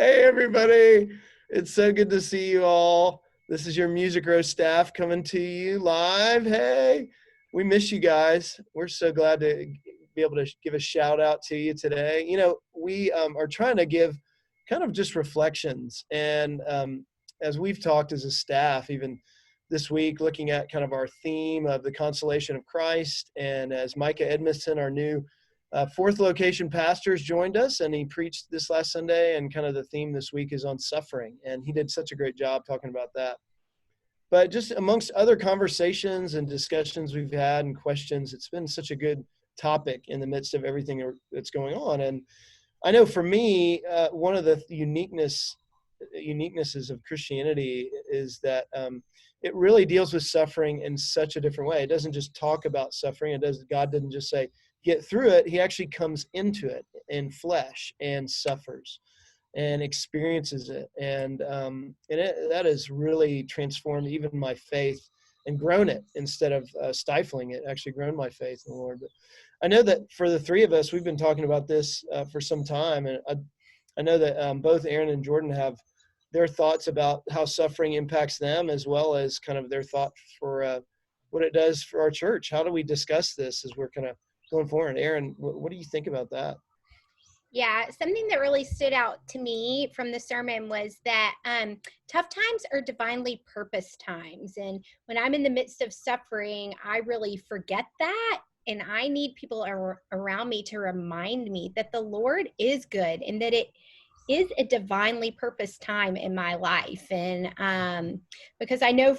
Hey, everybody. It's so good to see you all. This is your Music Row staff coming to you live. Hey, we miss you guys. We're so glad to be able to give a shout out to you today. We are trying to give kind of just reflections. And as we've talked as a staff, even this week, looking at kind of our theme of the consolation of Christ, and as Micah Edmondson, our new fourth location pastors, joined us, and he preached this last Sunday, and kind of the theme this week is on suffering, and he did such a great job talking about that. But just amongst other conversations and discussions we've had and questions, it's been such a good topic in the midst of everything that's going on. And I know for me, one of the uniquenesses of Christianity is that it really deals with suffering in such a different way. It doesn't just talk about suffering. God didn't just say, get through it. He actually comes into it in flesh and suffers and experiences it. And that has really transformed even my faith and grown it instead of stifling it, actually grown my faith in the Lord. But I know that for the three of us, we've been talking about this for some time. And I know that both Aaron and Jordan have their thoughts about how suffering impacts them, as well as kind of their thought for what it does for our church. How do we discuss this as we're kind of going forward? Aaron, what do you think about that? Yeah, something that really stood out to me from the sermon was that tough times are divinely purposed times. And when I'm in the midst of suffering, I really forget that. And I need people around me to remind me that the Lord is good and that it is a divinely purposed time in my life. And because I know,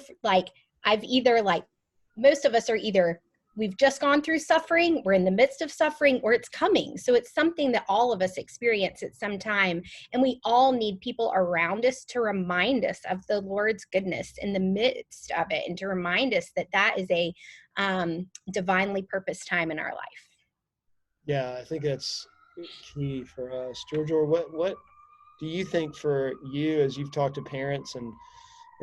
most of us are either we've just gone through suffering, we're in the midst of suffering, or it's coming. So it's something that all of us experience at some time. And we all need people around us to remind us of the Lord's goodness in the midst of it, and to remind us that that is a divinely purposed time in our life. Yeah, I think that's key for us. Georgia, what do you think for you as you've talked to parents and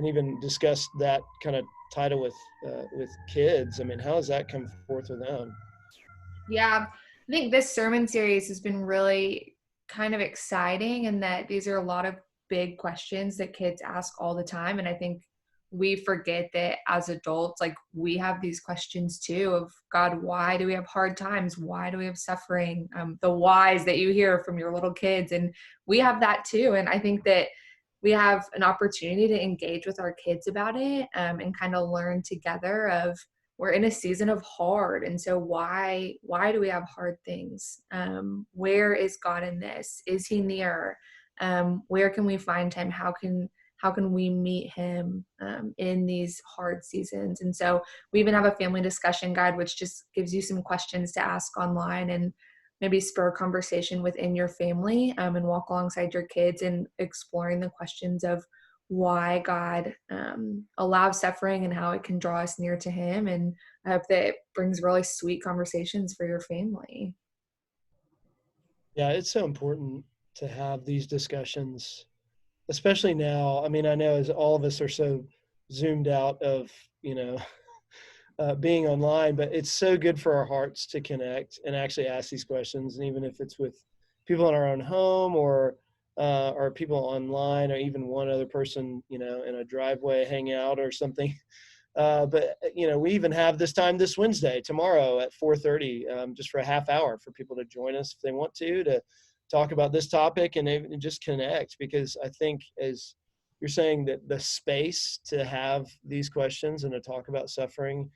even discussed that kind of title with kids? I mean, how has that come forth with them? Yeah, I think this sermon series has been really kind of exciting in that these are a lot of big questions that kids ask all the time. And I think we forget that as adults, like, we have these questions too of, God, why do we have hard times? Why do we have suffering? The whys that you hear from your little kids. And we have that too. And I think that we have an opportunity to engage with our kids about it, and kind of learn together of, we're in a season of hard. And so why do we have hard things? Where is God in this? Is he near? Where can we find him? How can we meet him in these hard seasons? And so we even have a family discussion guide, which just gives you some questions to ask online and maybe spur conversation within your family, and walk alongside your kids in exploring the questions of why God allows suffering and how it can draw us near to him. And I hope that it brings really sweet conversations for your family. Yeah, it's so important to have these discussions, especially now. I mean, I know as all of us are so zoomed out of, being online, but it's so good for our hearts to connect and actually ask these questions. And even if it's with people in our own home, or people online, or even one other person, in a driveway hang out or something. But we even have this time this Wednesday, tomorrow at 4:30, just for a half hour for people to join us if they want to talk about this topic and just connect. Because I think, as you're saying, that the space to have these questions and to talk about suffering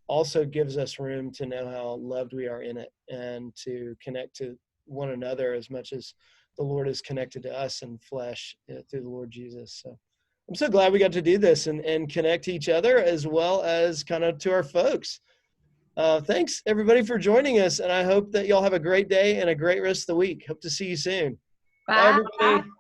also gives us room to know how loved we are in it, and to connect to one another as much as the Lord is connected to us in flesh through the Lord Jesus. So I'm so glad we got to do this and connect to each other, as well as kind of to our folks. Thanks everybody for joining us. And I hope that y'all have a great day and a great rest of the week. Hope to see you soon. Bye, Bye. everybody.